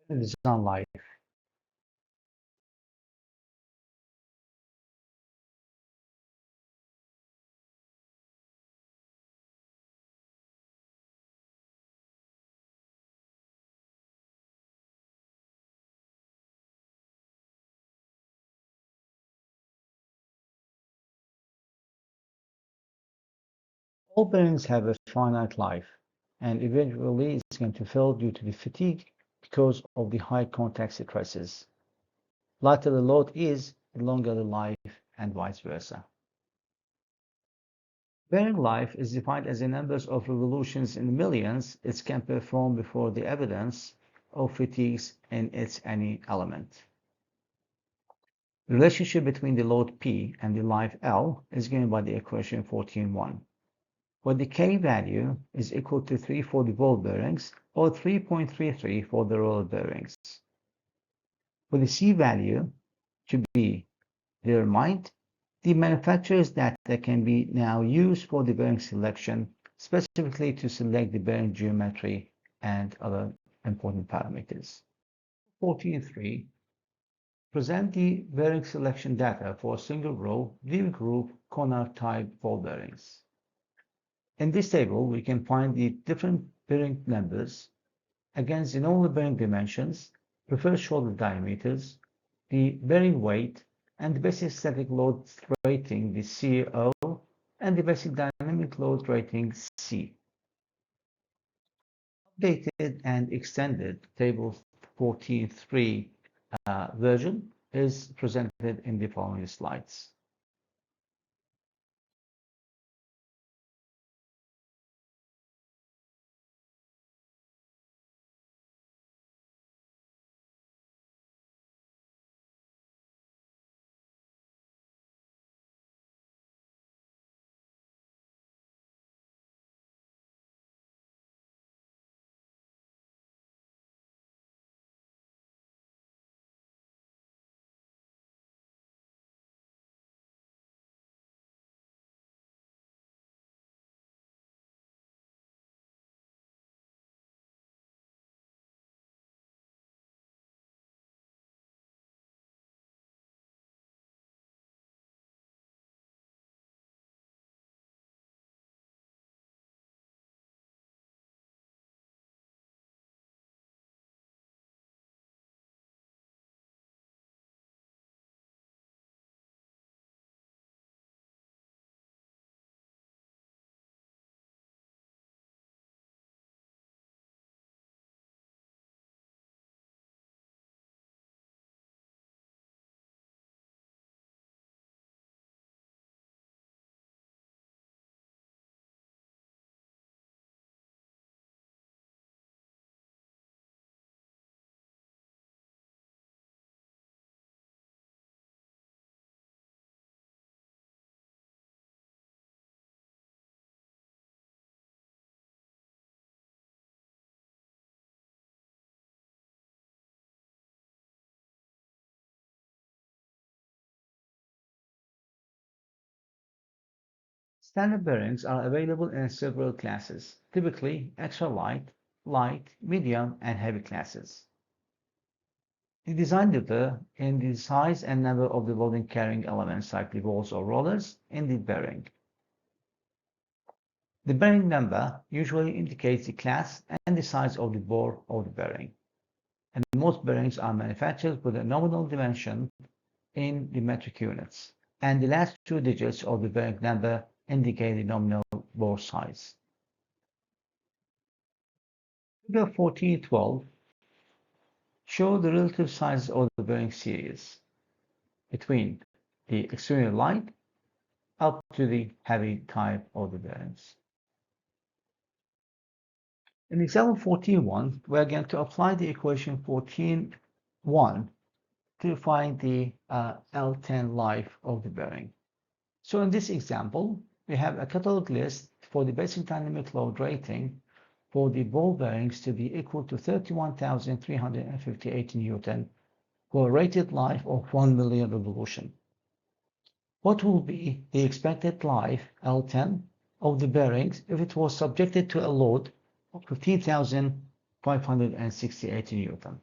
Design life. All bearings have a finite life, and eventually it's going to fail due to the fatigue because of the high contact stresses. Lighter the load is, the longer the life, and vice versa. Bearing life is defined as the numbers of revolutions in millions it can perform before the evidence of fatigues in its any element. The relationship between the load P and the life L is given by the equation 14.1, where the K value is equal to 3 for the ball bearings or 3.33 for the roller bearings. For the C value to be determined, the manufacturer's data can be now used for the bearing selection, specifically to select the bearing geometry and other important parameters. 14.3 present the bearing selection data for a single row V-groove Konark type ball bearings. In this table, we can find the different bearing numbers against the normal bearing dimensions, preferred shoulder diameters, the bearing weight, and the basic static load rating, the CO, and the basic dynamic load rating, C. Updated and extended table 14.3 version is presented in the following slides. Standard bearings are available in several classes, typically extra light, light, medium, and heavy classes. The design differ in the size and number of the loading carrying elements like the balls or rollers in the bearing. The bearing number usually indicates the class and the size of the bore of the bearing, and most bearings are manufactured with a nominal dimension in the metric units, and the last two digits of the bearing number indicate the nominal bore size. Figure 14.12 shows the relative sizes of the bearing series between the extremely light up to the heavy type of the bearings. In example 14.1, we are going to apply the equation 14.1 to find the L10 life of the bearing. So in this example, we have a catalog list for the basic dynamic load rating for the ball bearings to be equal to 31,358 Newton for a rated life of 1 million revolution. What will be the expected life, L10, of the bearings if it was subjected to a load of 15,568 Newton?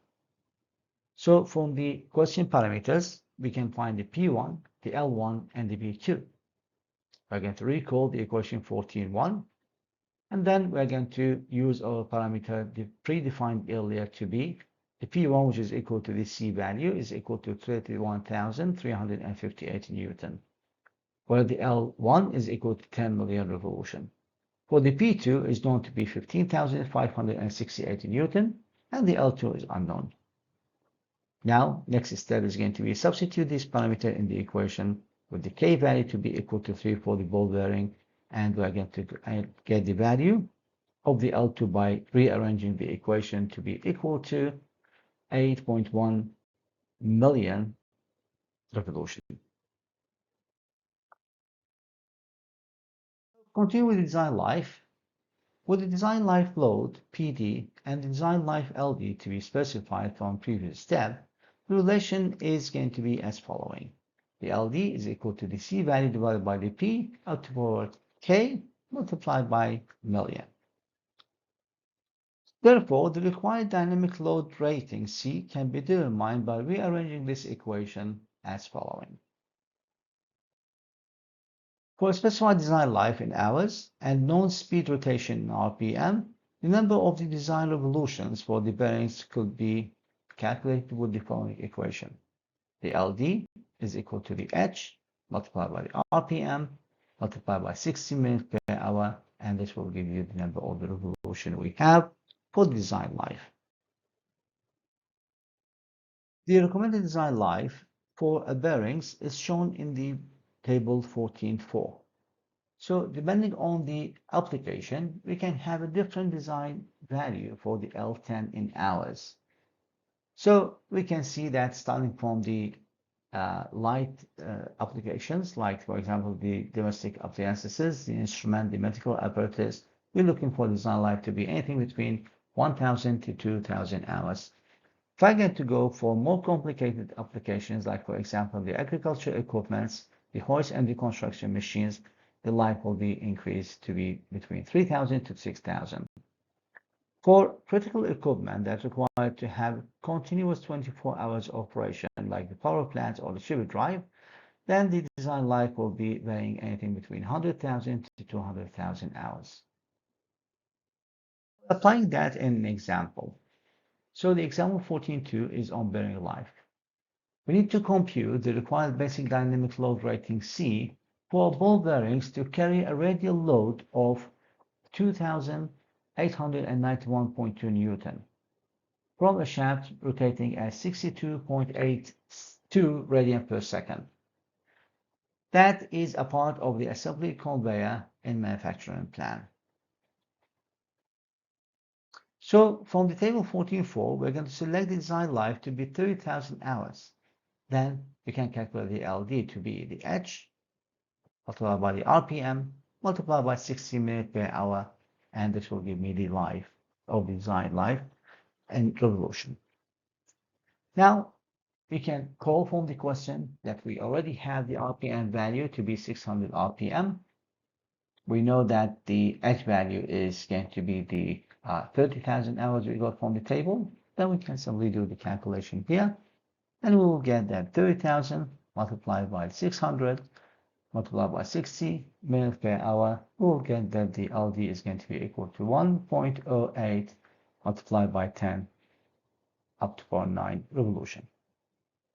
So from the question parameters, we can find the P1, the L1, and the P2. We're going to recall the equation 14.1, and then we're going to use our parameter predefined earlier to be the P1, which is equal to the C value, is equal to 31,358 Newton, where the L1 is equal to 10 million revolution. For the P2 is known to be 15,568 Newton, and the L2 is unknown. Now, next step is going to be substitute this parameter in the equation with the K value to be equal to 3 for the ball bearing, and we're going to get the value of the L2 by rearranging the equation to be equal to 8.1 million revolution. Continue with the design life. With the design life load, PD, and the design life LD to be specified from previous step, the relation is going to be as following. The LD is equal to the C value divided by the P up to the power K multiplied by million. Therefore, the required dynamic load rating C can be determined by rearranging this equation as following. For a specified design life in hours and known speed rotation in RPM, the number of the design revolutions for the bearings could be calculated with the following equation. The LD is equal to the H multiplied by the RPM multiplied by 60 minutes per hour, and this will give you the number of the revolution we have for the design life. The recommended design life for a bearings is shown in the table 14.4. So depending on the application, we can have a different design value for the L10 in hours. So we can see that starting from the light applications, like for example, the domestic appliances, the instrument, the medical apparatus, we're looking for design life to be anything between 1,000 to 2,000 hours. If I get to go for more complicated applications, like for example, the agriculture equipments, the hoist and the construction machines, the life will be increased to be between 3,000 to 6,000. For critical equipment that require to have continuous 24 hours operation, like the power plant or the shiver drive, then the design life will be varying anything between 100,000 to 200,000 hours. Applying that in an example. So the example 14.2 is on bearing life. We need to compute the required basic dynamic load rating C for ball bearings to carry a radial load of 2,891.2 Newton from a shaft rotating at 62.82 radian per second. That is a part of the assembly conveyor in manufacturing plan. So from the table 14.4, we're going to select the design life to be 30,000 hours. Then we can calculate the LD to be the H multiplied by the RPM multiplied by 60 minutes per hour, and this will give me the life of the design life and revolution. Now we can call from the question that we already have the RPM value to be 600 RPM. We know that the H value is going to be the 30,000 hours we got from the table. Then we can simply do the calculation here, and we will get that 30,000 multiplied by 600 multiplied by 60 minutes per hour. We will get that the LD is going to be equal to 1.08 multiplied by 10 up to power 9 revolution.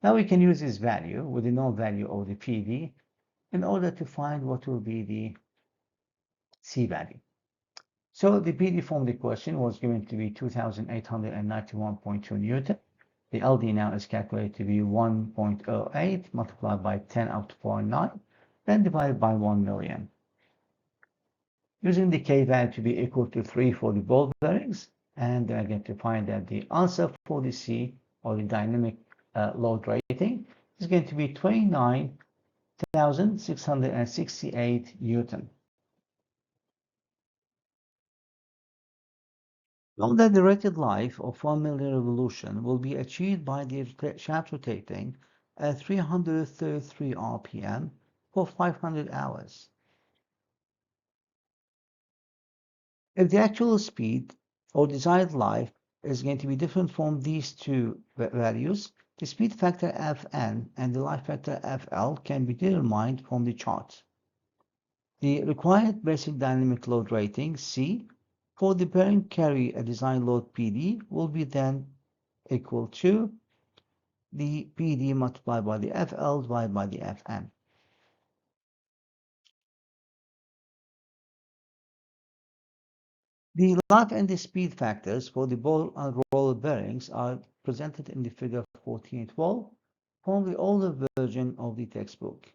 Now we can use this value with the known value of the PD in order to find what will be the C value. So the PD from the question was given to be 2,891.2 Newton. The LD now is calculated to be 1.08 multiplied by 10 up to power 9, then divided by 1 million. Using the K value to be equal to 3 for the ball bearings, and I'm going to find that the answer for the C, or the dynamic load rating, is going to be 29,668 Newton. Note that the rated life of 1 million revolution will be achieved by the shaft rotating at 333 RPM for 500 hours. If the actual speed or desired life is going to be different from these two values. The speed factor Fn and the life factor Fl can be determined from the chart. The required basic dynamic load rating, C, for the bearing carry a design load PD will be then equal to the PD multiplied by the FL divided by the Fn. The life and the speed factors for the ball and roller bearings are presented in the figure 1412 from the older version of the textbook.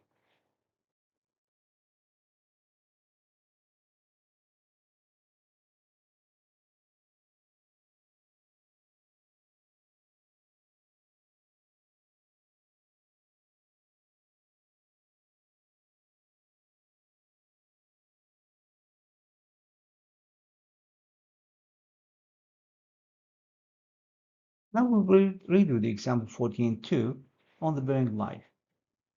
Now we'll redo the example 14.2 on the bearing life.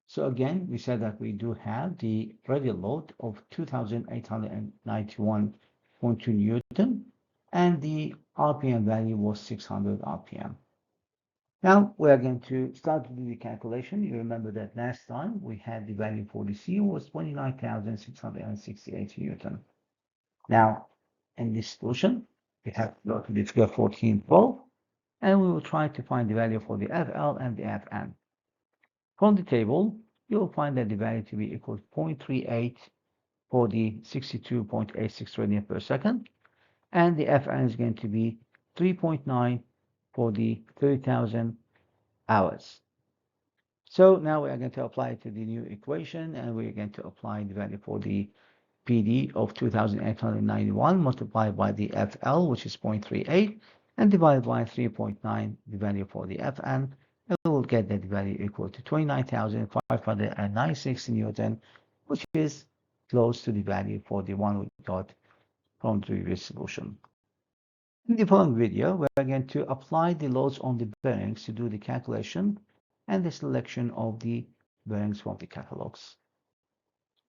So again, we said that we do have the radial load of 2,891.2 Newton, and the RPM value was 600 RPM. Now we are going to start to do the calculation. You remember that last time we had the value for the C was 29,668 Newton. Now, in this solution, we have to go to the figure 1412, and we will try to find the value for the FL and the Fn. From the table, you will find that the value to be equal to 0.38 for the 62.86 radian per second, and the Fn is going to be 3.9 for the 30,000 hours. So now we are going to apply it to the new equation, and we are going to apply the value for the PD of 2,891 multiplied by the FL, which is 0.38, and divided by 3.9, the value for the Fn, and we will get that value equal to 29,596 Newton, which is close to the value for the one we got from the previous solution. In the following video, we are going to apply the loads on the bearings to do the calculation and the selection of the bearings from the catalogs.